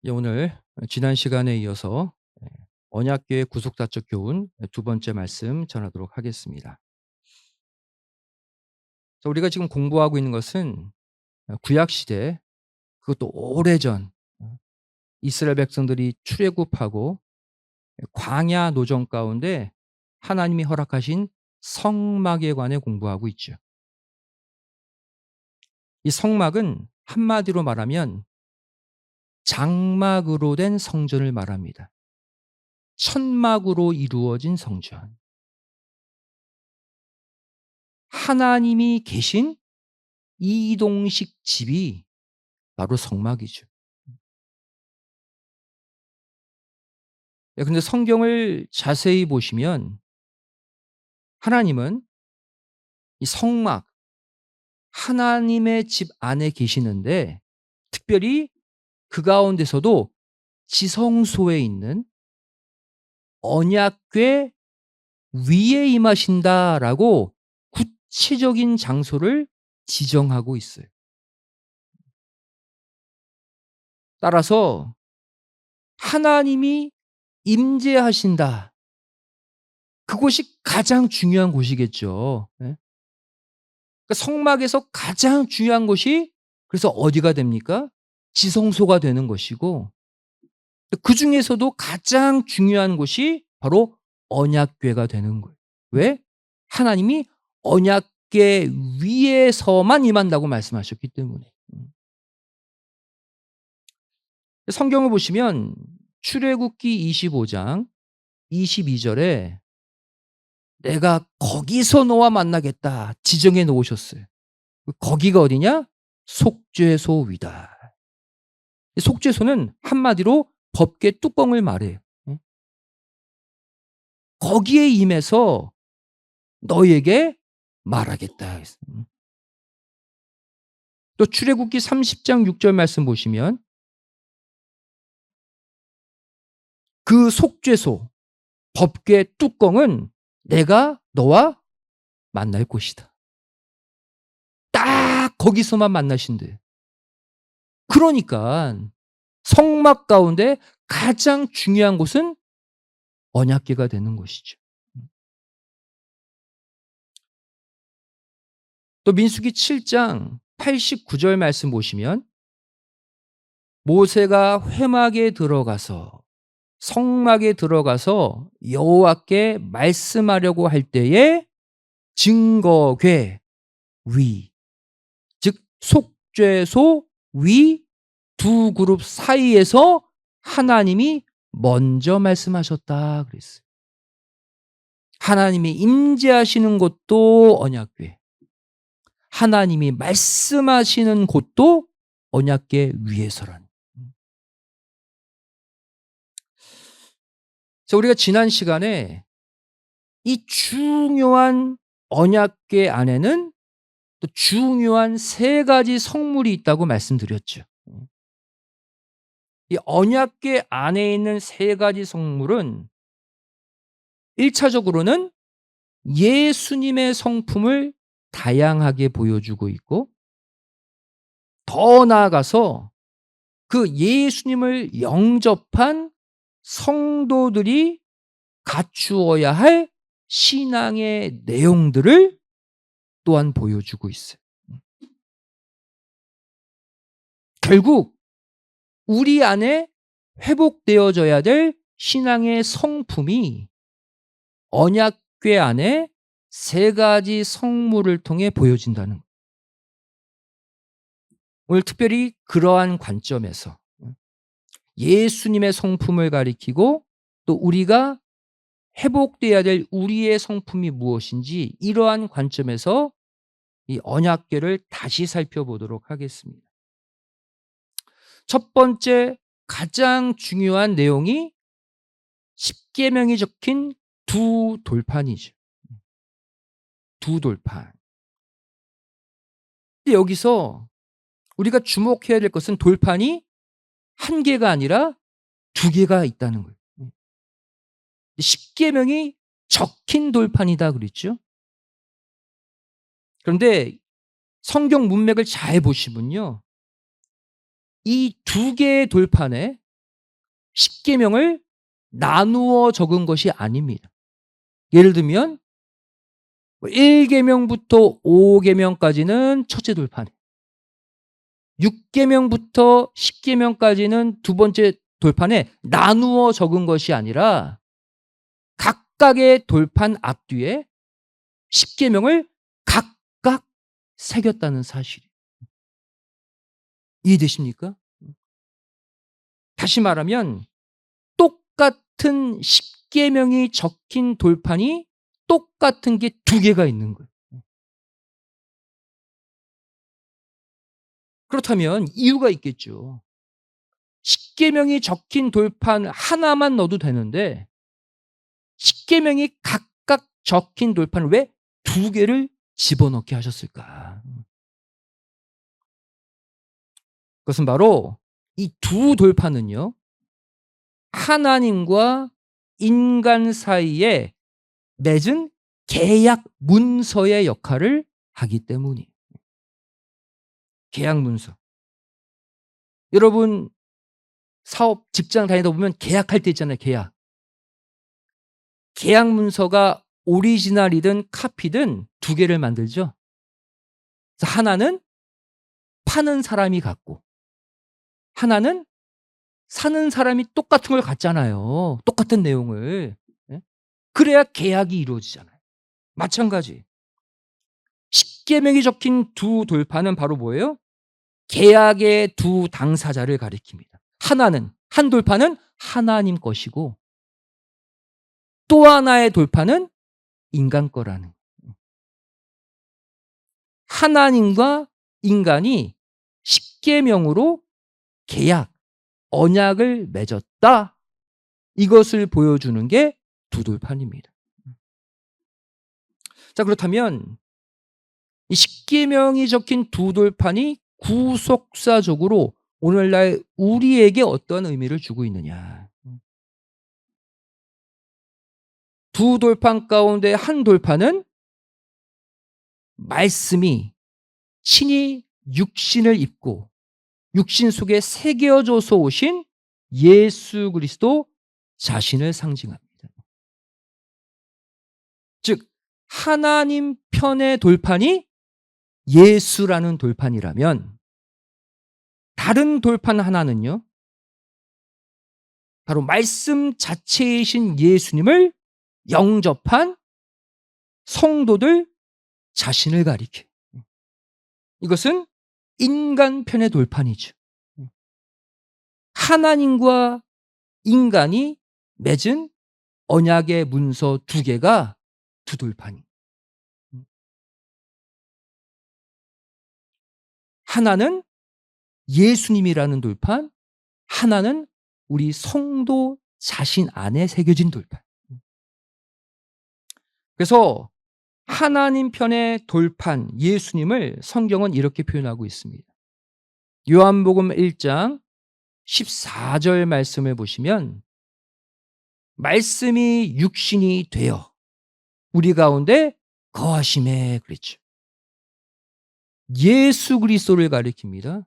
오늘 지난 시간에 이어서 언약궤의 구속사적 교훈 두 번째 말씀 전하도록 하겠습니다. 우리가 지금 공부하고 있는 것은 구약 시대, 그것도 오래전 이스라엘 백성들이 출애굽하고 광야 노정 가운데 하나님이 허락하신 성막에 관해 공부하고 있죠. 이 성막은 한마디로 말하면 장막으로 된 성전을 말합니다. 천막으로 이루어진 성전. 하나님이 계신 이동식 집이 바로 성막이죠. 근데 성경을 자세히 보시면 하나님은 이 성막, 하나님의 집 안에 계시는데 특별히 그 가운데서도 지성소에 있는 언약궤 위에 임하신다라고 구체적인 장소를 지정하고 있어요. 따라서 하나님이 임재하신다. 그곳이 가장 중요한 곳이겠죠. 예? 그러니까 성막에서 가장 중요한 곳이 그래서 어디가 됩니까? 지성소가 되는 것이고 그중에서도 가장 중요한 곳이 바로 언약궤가 되는 거예요. 왜? 하나님이 언약궤 위에서만 임한다고 말씀하셨기 때문에. 성경을 보시면 출애굽기 25장 22절에 내가 거기서 너와 만나겠다 지정해 놓으셨어요. 거기가 어디냐? 속죄소 위다. 속죄소는 한마디로 법궤 뚜껑을 말해요. 거기에 임해서 너희에게 말하겠다. 또 출애굽기 30장 6절 말씀 보시면 그 속죄소 법궤 뚜껑은 내가 너와 만날 곳이다. 딱 거기서만 만나신대요. 그러니까 성막 가운데 가장 중요한 곳은 언약궤가 되는 것이죠. 또 민수기 7장 89절 말씀 보시면 모세가 회막에 들어가서 성막에 들어가서 여호와께 말씀하려고 할 때에 증거궤 위, 즉 속죄소 위 두 그룹 사이에서 하나님이 먼저 말씀하셨다 그랬어요. 하나님이 임재하시는 곳도 언약궤, 하나님이 말씀하시는 곳도 언약궤 위에서라는. 그래서 우리가 지난 시간에 이 중요한 언약궤 안에는 또 중요한 세 가지 성물이 있다고 말씀드렸죠. 이 언약궤 안에 있는 세 가지 성물은 1차적으로는 예수님의 성품을 다양하게 보여주고 있고 더 나아가서 그 예수님을 영접한 성도들이 갖추어야 할 신앙의 내용들을 또한 보여주고 있어요. 결국 우리 안에 회복되어져야 될 신앙의 성품이 언약궤 안에 세 가지 성물을 통해 보여진다는 거예요. 오늘 특별히 그러한 관점에서 예수님의 성품을 가리키고 또 우리가 회복돼야 될 우리의 성품이 무엇인지 이러한 관점에서 이 언약궤를 다시 살펴보도록 하겠습니다. 첫 번째 가장 중요한 내용이 십계명이 적힌 두 돌판이죠. 두 돌판. 근데 여기서 우리가 주목해야 될 것은 돌판이 한 개가 아니라 두 개가 있다는 거예요. 십계명이 적힌 돌판이다 그랬죠. 그런데 성경 문맥을 잘 보시면요. 이 두 개의 돌판에 십계명을 나누어 적은 것이 아닙니다. 예를 들면 1계명부터 5계명까지는 첫째 돌판, 6계명부터 10계명까지는 두 번째 돌판에 나누어 적은 것이 아니라 각각의 돌판 앞뒤에 십계명을 각각 새겼다는 사실이에요. 이해되십니까? 다시 말하면 똑같은 십계명이 적힌 돌판이 똑같은 게 두 개가 있는 거예요. 그렇다면 이유가 있겠죠. 십계명이 적힌 돌판 하나만 넣어도 되는데 십계명이 각각 적힌 돌판을 왜 두 개를 집어넣게 하셨을까? 그것은 바로 이 두 돌판은요, 하나님과 인간 사이에 맺은 계약 문서의 역할을 하기 때문이에요. 계약 문서. 여러분 사업 직장 다니다 보면 계약할 때 있잖아요, 계약. 계약 문서가 오리지널이든 카피든 두 개를 만들죠. 그래서 하나는 파는 사람이 갖고 하나는 사는 사람이 똑같은 걸 갖잖아요. 똑같은 내용을. 예? 그래야 계약이 이루어지잖아요. 마찬가지. 십계명이 적힌 두 돌판은 바로 뭐예요? 계약의 두 당사자를 가리킵니다. 하나는 한 돌판은 하나님 것이고 또 하나의 돌판은 인간 거라는. 하나님과 인간이 십계명으로 계약, 언약을 맺었다. 이것을 보여주는 게 두 돌판입니다. 자, 그렇다면 이 십계명이 적힌 두 돌판이 구속사적으로 오늘날 우리에게 어떤 의미를 주고 있느냐. 두 돌판 가운데 한 돌판은 말씀이 친히 육신을 입고 육신 속에 새겨져서 오신 예수 그리스도 자신을 상징합니다. 즉 하나님 편의 돌판이 예수라는 돌판이라면 다른 돌판 하나는요, 바로 말씀 자체이신 예수님을 영접한 성도들 자신을 가리켜. 이것은 인간 편의 돌판이죠. 하나님과 인간이 맺은 언약의 문서 두 개가 두 돌판이. 하나는 예수님이라는 돌판, 하나는 우리 성도 자신 안에 새겨진 돌판. 그래서 하나님 편의 돌판 예수님을 성경은 이렇게 표현하고 있습니다. 요한복음 1장 14절 말씀을 보시면 말씀이 육신이 되어 우리 가운데 거하심에 그랬죠. 예수 그리스도를 가리킵니다.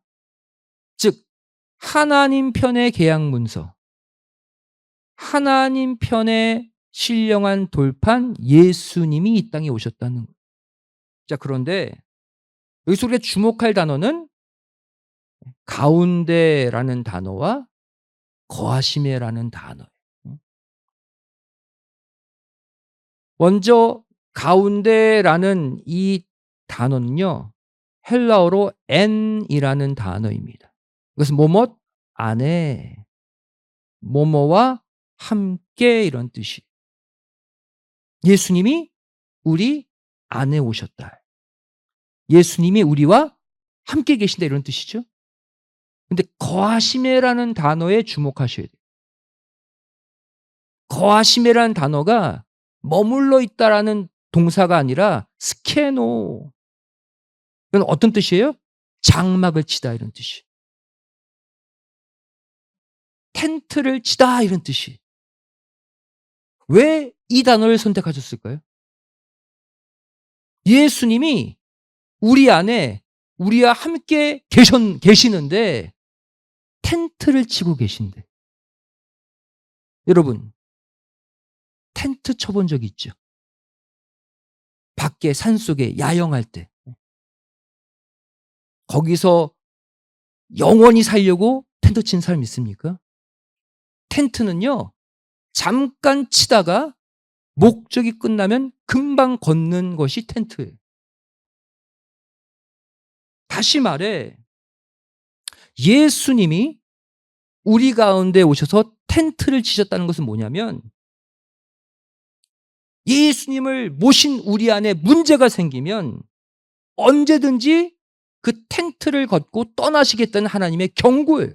즉 하나님 편의 계약 문서, 하나님 편의 신령한 돌판 예수님이 이 땅에 오셨다는 거예요. 자, 그런데 여기서 우리가 주목할 단어는 가운데라는 단어와 거하심에라는 단어예요. 먼저 가운데라는 이 단어는요, 헬라어로 엔이라는 단어입니다. 이것은 뭐뭇 안에, 뭐뭐와 함께 이런 뜻이. 예수님이 우리 안에 오셨다. 예수님이 우리와 함께 계신다 이런 뜻이죠. 근데 거하심에라는 단어에 주목하셔야 돼요. 거하심에라는 단어가 머물러 있다라는 동사가 아니라 스케노. 이건 어떤 뜻이에요? 장막을 치다 이런 뜻이. 텐트를 치다 이런 뜻이. 왜 이 단어를 선택하셨을까요? 예수님이 우리 안에 우리와 함께 계시는데 텐트를 치고 계신대. 여러분, 텐트 쳐본 적 있죠? 밖에 산속에 야영할 때 거기서 영원히 살려고 텐트 친 사람 있습니까? 텐트는요, 잠깐 치다가 목적이 끝나면 금방 걷는 것이 텐트예요. 다시 말해, 예수님이 우리 가운데 오셔서 텐트를 치셨다는 것은 뭐냐면, 예수님을 모신 우리 안에 문제가 생기면 언제든지 그 텐트를 걷고 떠나시겠다는 하나님의 경고예요.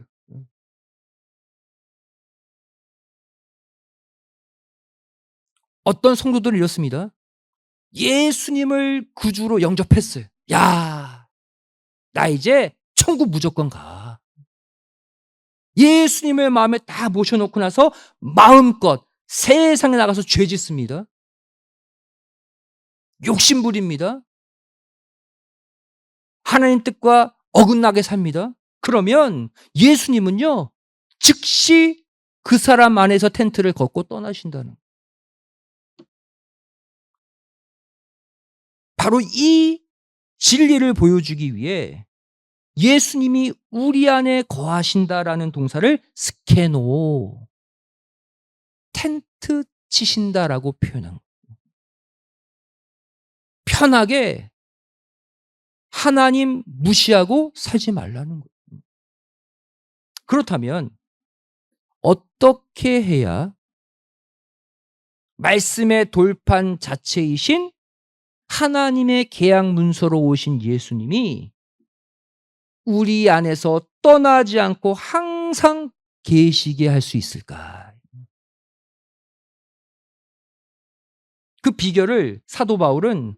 어떤 성도들은 이렇습니다. 예수님을 구주로 영접했어요. 야, 나 이제 천국 무조건 가. 예수님을 마음에 딱 모셔놓고 나서 마음껏 세상에 나가서 죄 짓습니다. 욕심부립니다. 하나님 뜻과 어긋나게 삽니다. 그러면 예수님은요, 즉시 그 사람 안에서 텐트를 걷고 떠나신다는, 바로 이 진리를 보여주기 위해 예수님이 우리 안에 거하신다라는 동사를 스케노, 텐트 치신다라고 표현한 거예요. 편하게 하나님 무시하고 살지 말라는 거예요. 그렇다면 어떻게 해야 말씀의 돌판 자체이신 하나님의 계약 문서로 오신 예수님이 우리 안에서 떠나지 않고 항상 계시게 할 수 있을까? 그 비결을 사도 바울은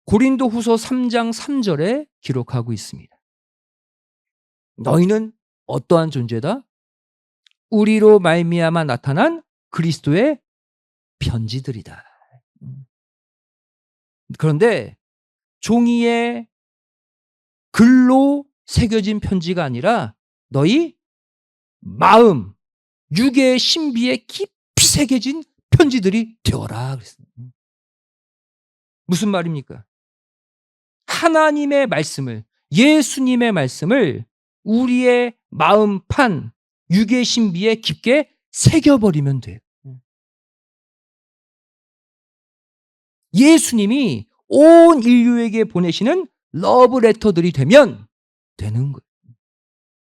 고린도후서 3장 3절에 기록하고 있습니다. 너희는 어떠한 존재다? 우리로 말미암아 나타난 그리스도의 편지들이다. 그런데 종이에 글로 새겨진 편지가 아니라 너희 마음, 육의 신비에 깊이 새겨진 편지들이 되어라 그랬어요. 무슨 말입니까? 하나님의 말씀을, 예수님의 말씀을 우리의 마음판, 육의 신비에 깊게 새겨버리면 돼요. 예수님이 온 인류에게 보내시는 러브레터들이 되면 되는 거예요.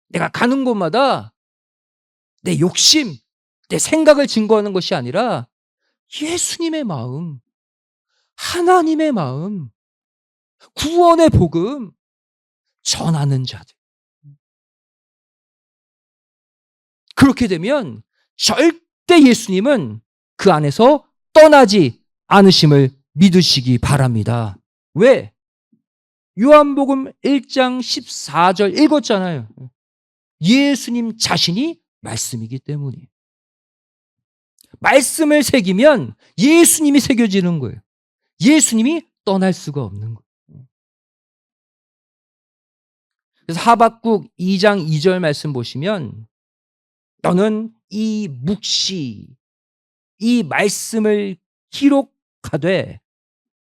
내가 가는 곳마다 내 욕심, 내 생각을 증거하는 것이 아니라 예수님의 마음, 하나님의 마음, 구원의 복음 전하는 자들. 그렇게 되면 절대 예수님은 그 안에서 떠나지 않으심을 믿으시기 바랍니다. 왜? 요한복음 1장 14절 읽었잖아요. 예수님 자신이 말씀이기 때문이에요. 말씀을 새기면 예수님이 새겨지는 거예요. 예수님이 떠날 수가 없는 거예요. 그래서 하박국 2장 2절 말씀 보시면 너는 이 묵시, 이 말씀을 기록하되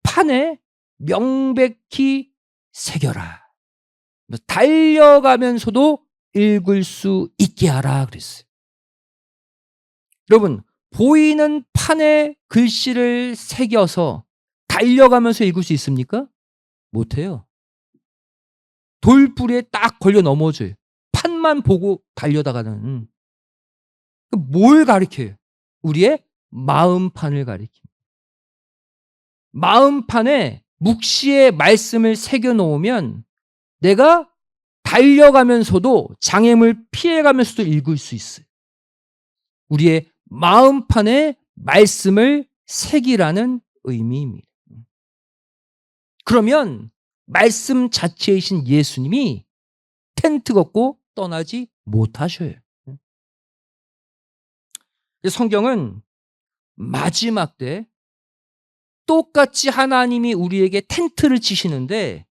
판에 명백히 새겨라. 달려가면서도 읽을 수 있게 하라 그랬어요. 여러분, 보이는 판에 글씨를 새겨서 달려가면서 읽을 수 있습니까? 못해요. 돌부리에 딱 걸려 넘어져요. 판만 보고 달려다가는. 뭘 가리켜요? 우리의 마음판을 가리킵니다. 마음판에 묵시의 말씀을 새겨 놓으면 내가 달려가면서도 장애물 피해가면서도 읽을 수 있어요. 우리의 마음판에 말씀을 새기라는 의미입니다. 그러면 말씀 자체이신 예수님이 텐트 걷고 떠나지 못하셔요. 성경은 마지막 때 똑같이 하나님이 우리에게 텐트를 치시는데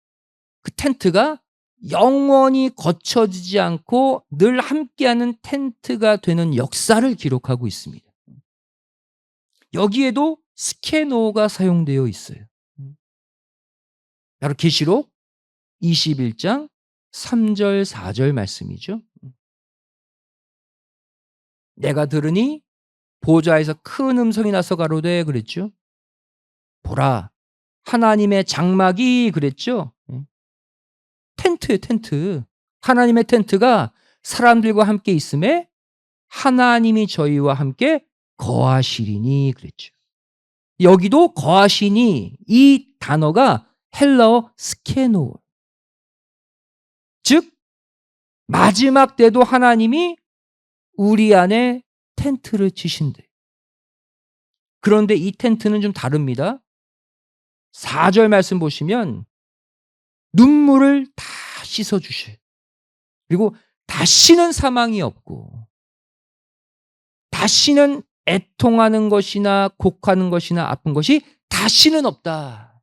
그 텐트가 영원히 거쳐지지 않고 늘 함께하는 텐트가 되는 역사를 기록하고 있습니다. 여기에도 스케노가 사용되어 있어요. 바로 계시록 21장 3절 4절 말씀이죠. 내가 들으니 보좌에서 큰 음성이 나서 가로되 그랬죠. 보라 하나님의 장막이 그랬죠. 텐트예요, 텐트. 하나님의 텐트가 사람들과 함께 있음에 하나님이 저희와 함께 거하시리니 그랬죠. 여기도 거하시니 이 단어가 헬라어 스케노. 즉 마지막 때도 하나님이 우리 안에 텐트를 치신대. 그런데 이 텐트는 좀 다릅니다. 4절 말씀 보시면 눈물을 다 씻어주셔요. 그리고 다시는 사망이 없고 다시는 애통하는 것이나 곡하는 것이나 아픈 것이 다시는 없다.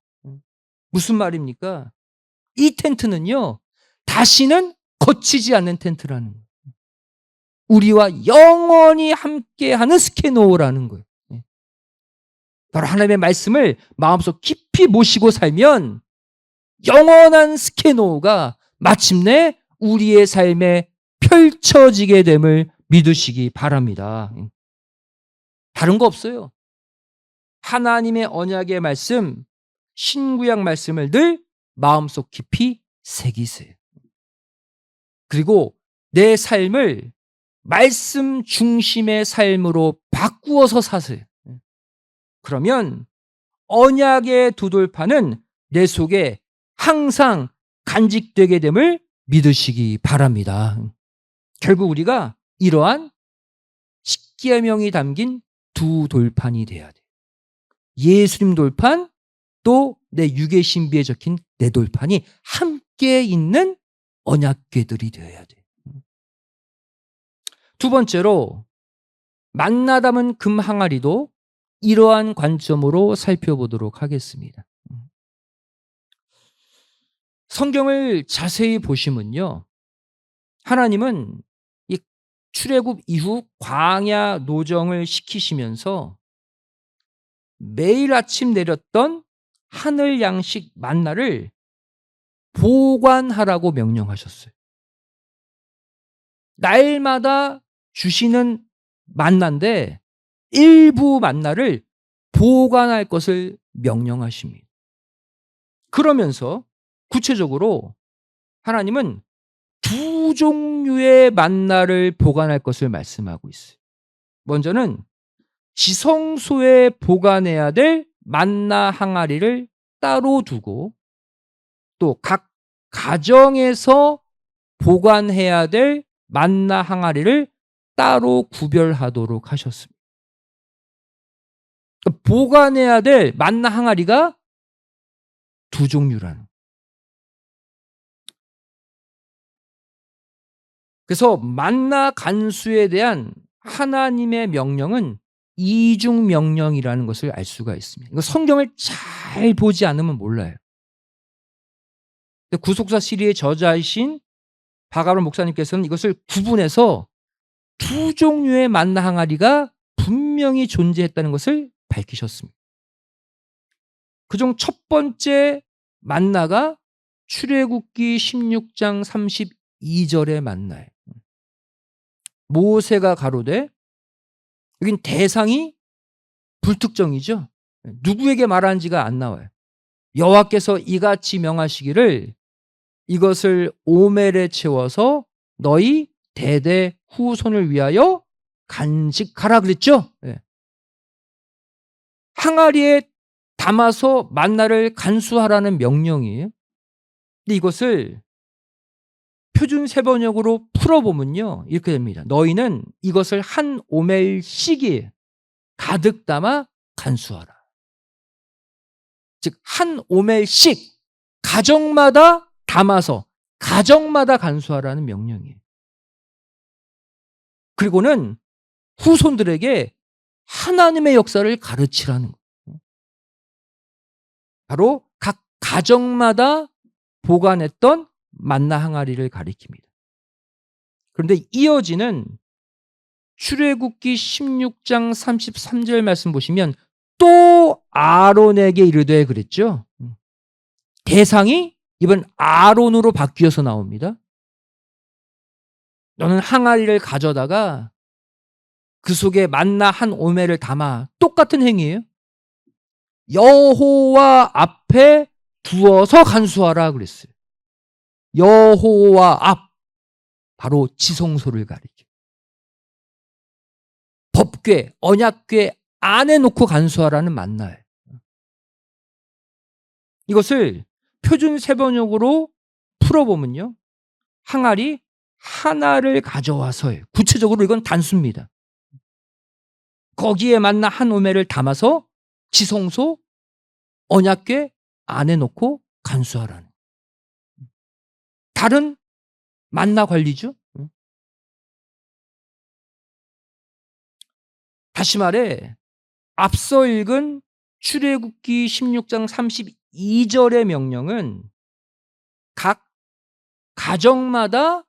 무슨 말입니까? 이 텐트는요 다시는 거치지 않는 텐트라는 거예요. 우리와 영원히 함께하는 스케노라는 거예요. 바로 하나님의 말씀을 마음속 깊이 모시고 살면 영원한 스케노가 마침내 우리의 삶에 펼쳐지게 됨을 믿으시기 바랍니다. 다른 거 없어요. 하나님의 언약의 말씀, 신구약 말씀을 늘 마음속 깊이 새기세요. 그리고 내 삶을 말씀 중심의 삶으로 바꾸어서 사세요. 그러면 언약의 두 돌판은 내 속에 항상 간직되게 됨을 믿으시기 바랍니다. 결국 우리가 이러한 십계명이 담긴 두 돌판이 돼야 돼. 예수님 돌판 또 내 육의 신비에 적힌 내 돌판이 함께 있는 언약궤들이 되어야 돼. 두 번째로 만나 담은 금 항아리도 이러한 관점으로 살펴보도록 하겠습니다. 성경을 자세히 보시면요. 하나님은 이 출애굽 이후 광야 노정을 시키시면서 매일 아침 내렸던 하늘 양식 만나를 보관하라고 명령하셨어요. 날마다 주시는 만나인데 일부 만나를 보관할 것을 명령하십니다. 그러면서 구체적으로 하나님은 두 종류의 만나를 보관할 것을 말씀하고 있어요. 먼저는 지성소에 보관해야 될 만나 항아리를 따로 두고 또 각 가정에서 보관해야 될 만나 항아리를 따로 구별하도록 하셨습니다. 보관해야 될 만나 항아리가 두 종류라는. 그래서 만나 간수에 대한 하나님의 명령은 이중 명령이라는 것을 알 수가 있습니다. 이거 성경을 잘 보지 않으면 몰라요. 구속사 시리의 저자이신 박아론 목사님께서는 이것을 구분해서 두 종류의 만나 항아리가 분명히 존재했다는 것을 밝히셨습니다. 그중 첫 번째 만나가 출애굽기 16장 32절의 만나예요. 모세가 가로되, 여긴 대상이 불특정이죠. 누구에게 말하는지가 안 나와요. 여호와께서 이같이 명하시기를 이것을 오멜에 채워서 너희 대대 후손을 위하여 간직하라 그랬죠. 네. 항아리에 담아서 만나를 간수하라는 명령이에요. 근데 이것을 표준 세번역으로 풀어보면요 이렇게 됩니다. 너희는 이것을 한 오멜씩이 가득 담아 간수하라. 즉 한 오멜씩 가정마다 담아서 가정마다 간수하라는 명령이에요. 그리고는 후손들에게 하나님의 역사를 가르치라는 거예요. 바로 각 가정마다 보관했던 만나 항아리를 가리킵니다. 그런데 이어지는 출애굽기 16장 33절 말씀 보시면 또 아론에게 이르되 그랬죠. 대상이 이번 아론으로 바뀌어서 나옵니다. 너는 항아리를 가져다가 그 속에 만나 한 오멜을 담아. 똑같은 행위예요. 여호와 앞에 두어서 간수하라 그랬어요. 여호와 앞, 바로 지성소를 가리켜. 법궤, 언약궤 안에 놓고 간수하라는 만나예요. 이것을 표준 세번역으로 풀어보면요, 항아리 하나를 가져와서예요. 구체적으로 이건 단수입니다. 거기에 만나 한 오멜을 담아서 지성소, 언약궤 안에 놓고 간수하라는. 다른 만나 관리죠. 다시 말해 앞서 읽은 출애굽기 16장 32절의 명령은 각 가정마다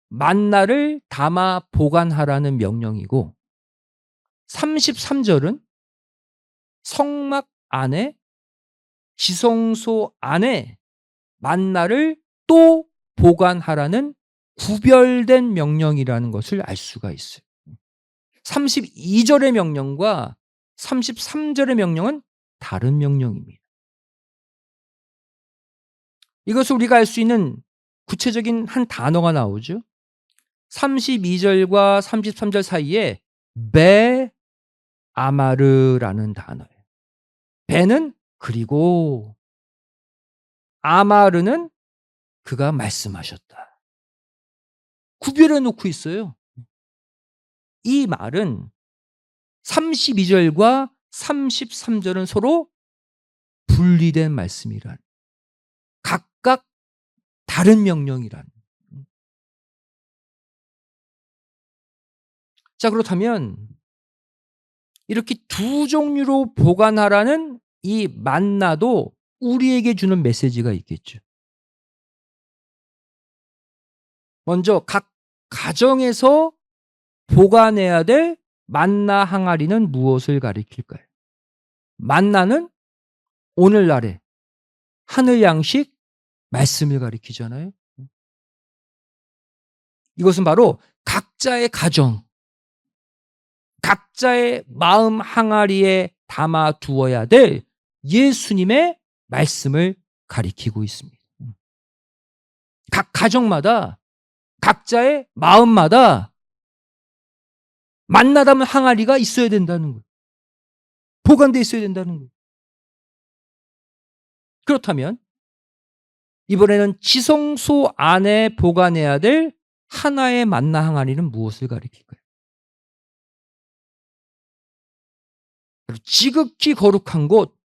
만나를 담아 보관하라는 명령이고, 33절은 성막 안에, 지성소 안에 만나를 또 보관하라는 구별된 명령이라는 것을 알 수가 있어요. 32절의 명령과 33절의 명령은 다른 명령입니다. 이것을 우리가 알 수 있는 구체적인 한 단어가 나오죠. 32절과 33절 사이에 베 아마르라는 단어예요. 베는 그리고, 아마르는 그가 말씀하셨다. 구별해 놓고 있어요. 이 말은 32절과 33절은 서로 분리된 말씀이란, 각각 다른 명령이란. 자, 그렇다면 이렇게 두 종류로 보관하라는 이 만나도 우리에게 주는 메시지가 있겠죠. 먼저 각 가정에서 보관해야 될 만나 항아리는 무엇을 가리킬까요? 만나는 오늘날의 하늘 양식 말씀을 가리키잖아요. 이것은 바로 각자의 가정, 각자의 마음 항아리에 담아 두어야 될 예수님의 말씀을 가리키고 있습니다. 각 가정마다, 각자의 마음마다 만나 담은 항아리가 있어야 된다는 거예요. 보관되어 있어야 된다는 거예요. 그렇다면 이번에는 지성소 안에 보관해야 될 하나의 만나 항아리는 무엇을 가리킬까요? 지극히 거룩한 곳,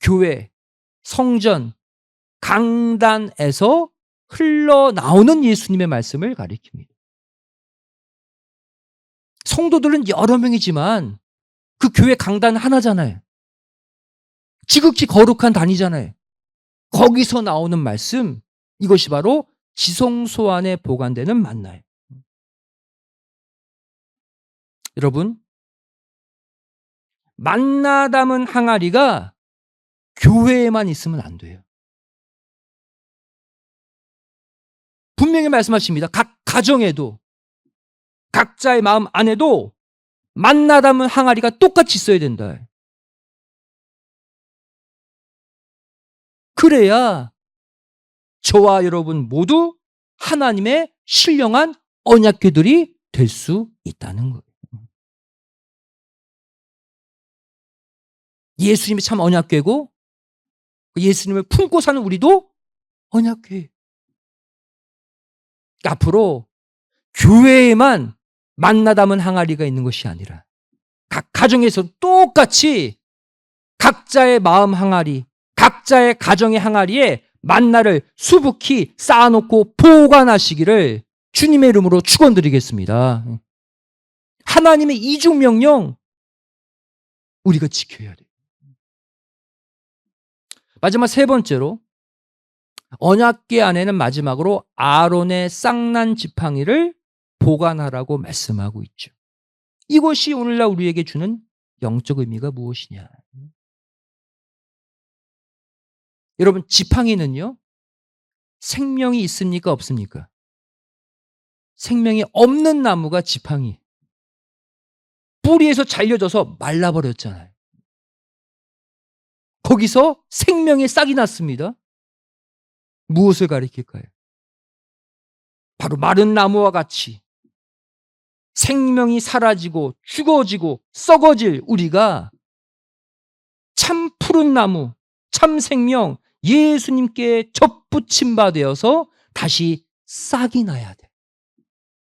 교회, 성전, 강단에서 흘러나오는 예수님의 말씀을 가리킵니다. 성도들은 여러 명이지만 그 교회 강단 하나잖아요. 지극히 거룩한 단이잖아요. 거기서 나오는 말씀, 이것이 바로 지성소 안에 보관되는 만나예요. 여러분, 만나 담은 항아리가 교회에만 있으면 안 돼요. 분명히 말씀하십니다. 각 가정에도, 각자의 마음 안에도 만나 담은 항아리가 똑같이 있어야 된다. 그래야 저와 여러분 모두 하나님의 신령한 언약궤들이 될 수 있다는 거예요. 예수님이 참 언약궤고 예수님을 품고 사는 우리도 언약궤. 앞으로 교회에만 만나 담은 항아리가 있는 것이 아니라 각 가정에서 똑같이 각자의 마음 항아리, 각자의 가정의 항아리에 만나를 수북히 쌓아놓고 보관하시기를 주님의 이름으로 축원드리겠습니다. 하나님의 이중명령 우리가 지켜야 돼요. 마지막 세 번째로, 언약궤 안에는 마지막으로 아론의 쌍난 지팡이를 보관하라고 말씀하고 있죠. 이것이 오늘날 우리에게 주는 영적 의미가 무엇이냐. 여러분, 지팡이는요, 생명이 있습니까? 없습니까? 생명이 없는 나무가 지팡이. 뿌리에서 잘려져서 말라버렸잖아요. 거기서 생명의 싹이 났습니다. 무엇을 가리킬까요? 바로 마른 나무와 같이 생명이 사라지고 죽어지고 썩어질 우리가 참 푸른 나무, 참 생명, 예수님께 접붙임 바 되어서 다시 싹이 나야 돼.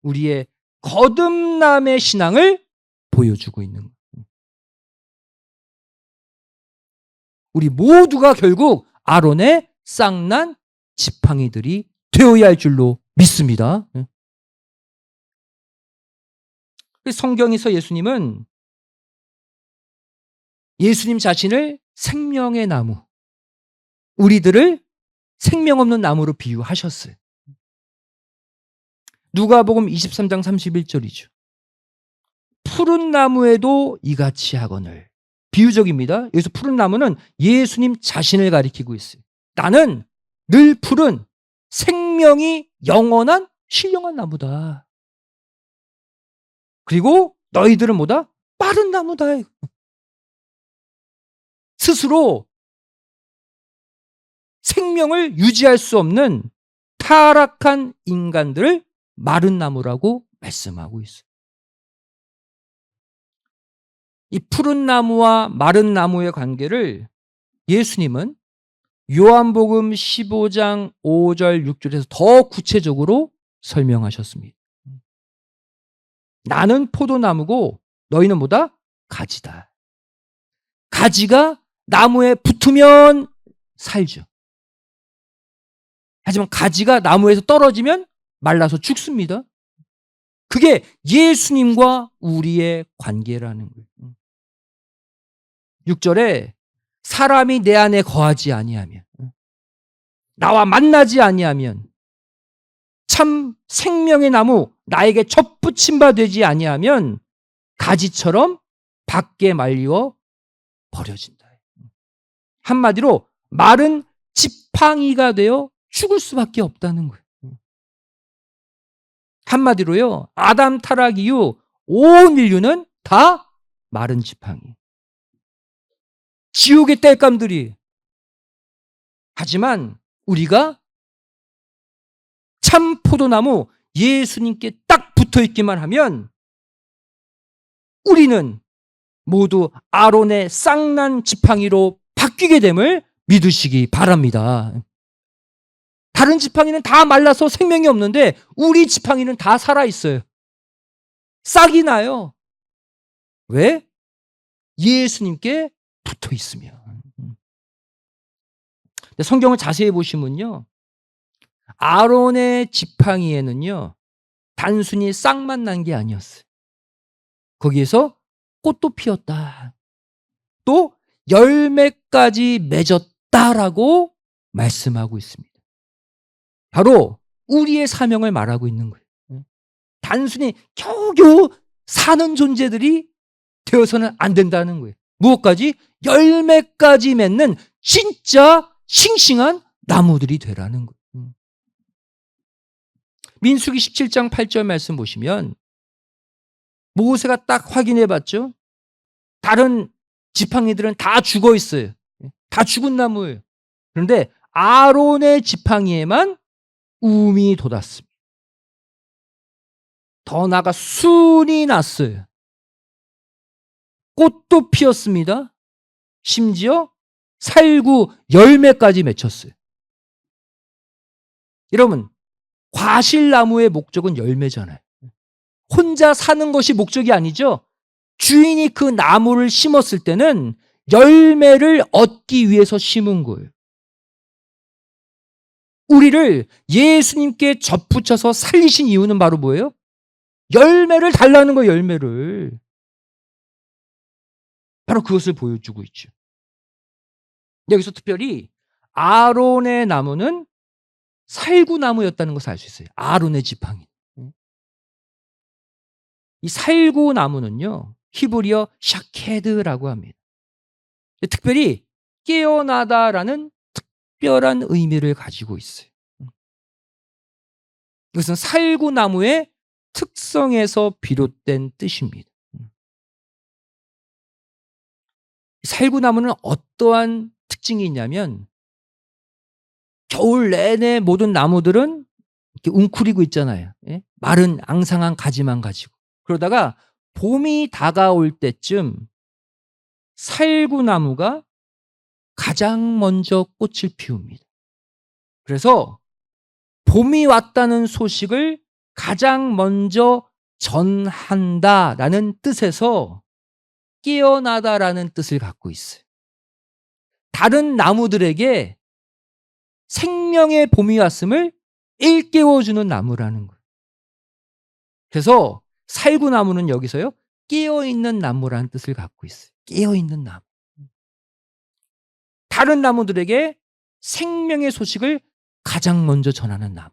우리의 거듭남의 신앙을 보여주고 있는 거예요. 우리 모두가 결국 아론의 쌍난 지팡이들이 되어야 할 줄로 믿습니다. 성경에서 예수님은 예수님 자신을 생명의 나무, 우리들을 생명 없는 나무로 비유하셨어요. 누가복음 23장 31절이죠. 푸른 나무에도 이같이 하거늘. 비유적입니다. 여기서 푸른 나무는 예수님 자신을 가리키고 있어요. 나는 늘 푸른 생명이 영원한 신령한 나무다. 그리고 너희들은 뭐다? 빠른 나무다. 스스로 생명을 유지할 수 없는 타락한 인간들을 마른 나무라고 말씀하고 있어요. 이 푸른 나무와 마른 나무의 관계를 예수님은 요한복음 15장 5절 6절에서 더 구체적으로 설명하셨습니다. 나는 포도나무고 너희는 뭐다? 가지다. 가지가 나무에 붙으면 살죠. 하지만 가지가 나무에서 떨어지면 말라서 죽습니다. 그게 예수님과 우리의 관계라는 거예요. 6절에 사람이 내 안에 거하지 아니하면, 나와 만나지 아니하면, 참 생명의 나무 나에게 접붙임 바 되지 아니하면 가지처럼 밖에 말려 버려진다. 한마디로 마른 지팡이가 되어 죽을 수밖에 없다는 거예요. 한마디로요, 아담 타락 이후 온 인류는 다 마른 지팡이, 지옥의 땔감들이. 하지만 우리가 참 포도나무 예수님께 딱 붙어있기만 하면 우리는 모두 아론의 쌍난 지팡이로 바뀌게 됨을 믿으시기 바랍니다. 다른 지팡이는 다 말라서 생명이 없는데 우리 지팡이는 다 살아있어요. 싹이 나요. 왜? 예수님께 붙어있으면. 성경을 자세히 보시면요, 아론의 지팡이에는요 단순히 싹만 난 게 아니었어요. 거기에서 꽃도 피었다, 또 열매까지 맺었다라고 말씀하고 있습니다. 바로 우리의 사명을 말하고 있는 거예요. 단순히 겨우겨우 사는 존재들이 되어서는 안 된다는 거예요. 무엇까지? 열매까지 맺는 진짜 싱싱한 나무들이 되라는 거예요. 민수기 17장 8절 말씀 보시면 모세가 딱 확인해 봤죠. 다른 지팡이들은 다 죽어 있어요. 다 죽은 나무예요. 그런데 아론의 지팡이에만 움이 돋았습니다. 더 나아가 순이 났어요. 꽃도 피었습니다. 심지어 살구 열매까지 맺혔어요. 여러분, 과실나무의 목적은 열매잖아요. 혼자 사는 것이 목적이 아니죠. 주인이 그 나무를 심었을 때는 열매를 얻기 위해서 심은 거예요. 우리를 예수님께 접붙여서 살리신 이유는 바로 뭐예요? 열매를 달라는 거예요. 열매를. 바로 그것을 보여주고 있죠. 여기서 특별히 아론의 나무는 살구나무였다는 것을 알 수 있어요. 아론의 지팡이. 이 살구나무는요, 히브리어 샤케드라고 합니다. 특별히 깨어나다라는 특별한 의미를 가지고 있어요. 이것은 살구나무의 특성에서 비롯된 뜻입니다. 살구나무는 어떠한 특징이 있냐면, 겨울 내내 모든 나무들은 이렇게 웅크리고 있잖아요. 예? 마른 앙상한 가지만 가지고. 그러다가 봄이 다가올 때쯤 살구나무가 가장 먼저 꽃을 피웁니다. 그래서 봄이 왔다는 소식을 가장 먼저 전한다라는 뜻에서 깨어나다라는 뜻을 갖고 있어요. 다른 나무들에게 생명의 봄이 왔음을 일깨워주는 나무라는 거예요. 그래서 살구나무는 여기서요, 깨어있는 나무라는 뜻을 갖고 있어요. 깨어있는 나무. 다른 나무들에게 생명의 소식을 가장 먼저 전하는 나무.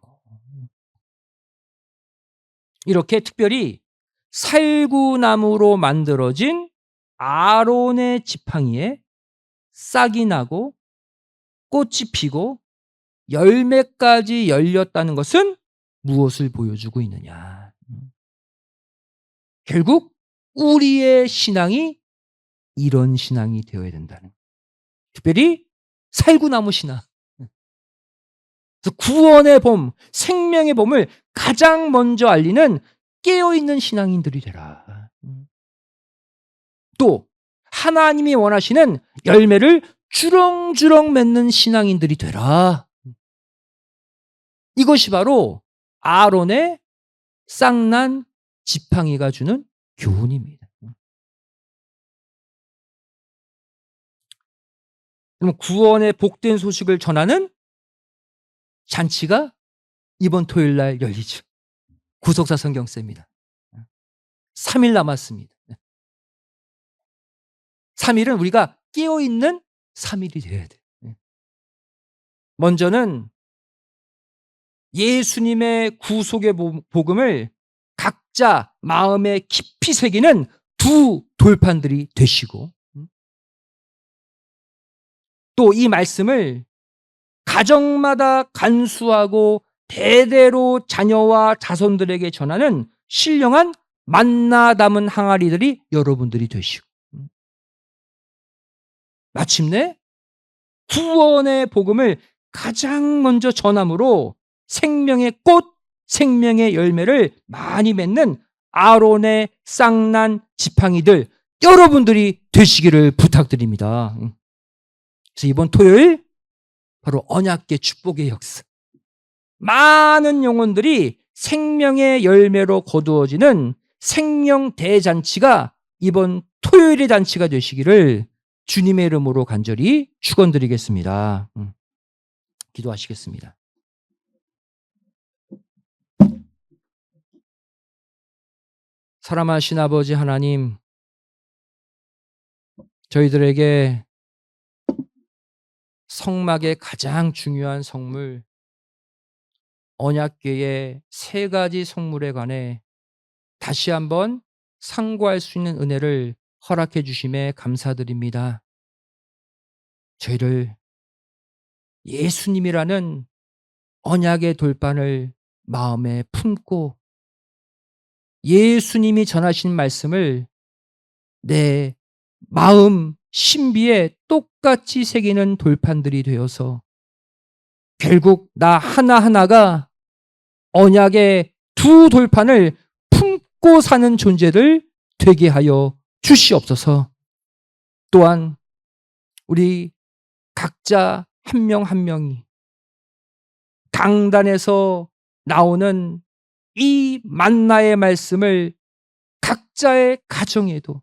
이렇게 특별히 살구나무로 만들어진 아론의 지팡이에 싹이 나고 꽃이 피고 열매까지 열렸다는 것은 무엇을 보여주고 있느냐? 결국 우리의 신앙이 이런 신앙이 되어야 된다는 거예요. 특별히 살구나무 신앙. 그래서 구원의 봄, 생명의 봄을 가장 먼저 알리는 깨어있는 신앙인들이 되라. 또 하나님이 원하시는 열매를 주렁주렁 맺는 신앙인들이 되라. 이것이 바로 아론의 쌍난 지팡이가 주는 교훈입니다. 그럼 구원의 복된 소식을 전하는 잔치가 이번 토요일 날 열리죠. 구속사 성경쌤입니다. 3일 남았습니다. 3일은 우리가 깨어있는 3일이 되어야 돼요. 먼저는 예수님의 구속의 복음을 각자 마음에 깊이 새기는 두 돌판들이 되시고, 또 이 말씀을 가정마다 간수하고 대대로 자녀와 자손들에게 전하는 신령한 만나 담은 항아리들이 여러분들이 되시고, 마침내 구원의 복음을 가장 먼저 전함으로 생명의 꽃, 생명의 열매를 많이 맺는 아론의 쌍난 지팡이들 여러분들이 되시기를 부탁드립니다. 그래서 이번 토요일 바로 언약궤 축복의 역사, 많은 영혼들이 생명의 열매로 거두어지는 생명 대잔치가 이번 토요일의 잔치가 되시기를 주님의 이름으로 간절히 축원드리겠습니다. 기도하시겠습니다. 사랑하신 아버지 하나님, 저희들에게 성막의 가장 중요한 성물 언약궤의 세 가지 성물에 관해 다시 한번 상고할 수 있는 은혜를 허락해 주심에 감사드립니다. 저희를 예수님이라는 언약의 돌판을 마음에 품고 예수님이 전하신 말씀을 내 마음 신비에 똑같이 새기는 돌판들이 되어서 결국 나 하나하나가 언약의 두 돌판을 품고 사는 존재들 되게 하여 주시옵소서. 또한 우리 각자 한 명 한 명이 강단에서 나오는 이 만나의 말씀을 각자의 가정에도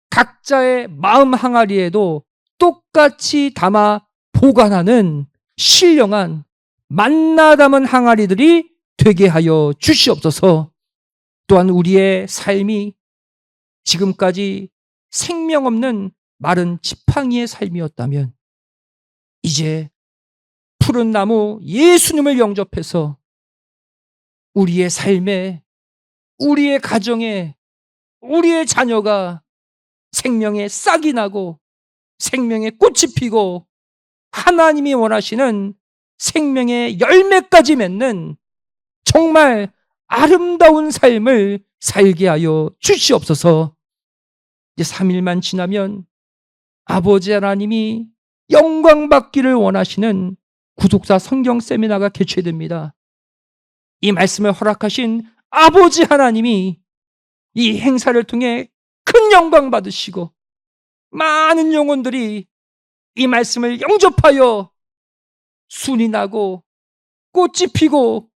각자의 마음 항아리에도 똑같이 담아 보관하는 신령한 만나 담은 항아리들이 되게 하여 주시옵소서. 또한 우리의 삶이 지금까지 생명 없는 마른 지팡이의 삶이었다면 이제 푸른 나무 예수님을 영접해서 우리의 삶에, 우리의 가정에, 우리의 자녀가 생명의 싹이 나고 생명의 꽃이 피고 하나님이 원하시는 생명의 열매까지 맺는 정말 아름다운 삶을 살게 하여 주시옵소서. 이제 3일만 지나면 아버지 하나님이 영광 받기를 원하시는 구독자 성경 세미나가 개최됩니다. 이 말씀을 허락하신 아버지 하나님이 이 행사를 통해 큰 영광 받으시고 많은 영혼들이 이 말씀을 영접하여 순이 나고 꽃이 피고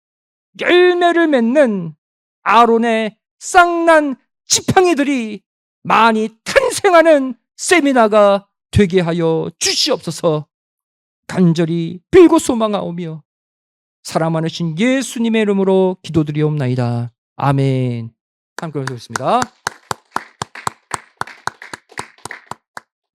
열매를 맺는 아론의 쌍난 지팡이들이 많이 탄생하는 세미나가 되게 하여 주시옵소서. 간절히 빌고 소망하오며 사랑 많으신 예수님의 이름으로 기도드리옵나이다. 아멘. 함께 하겠습니다.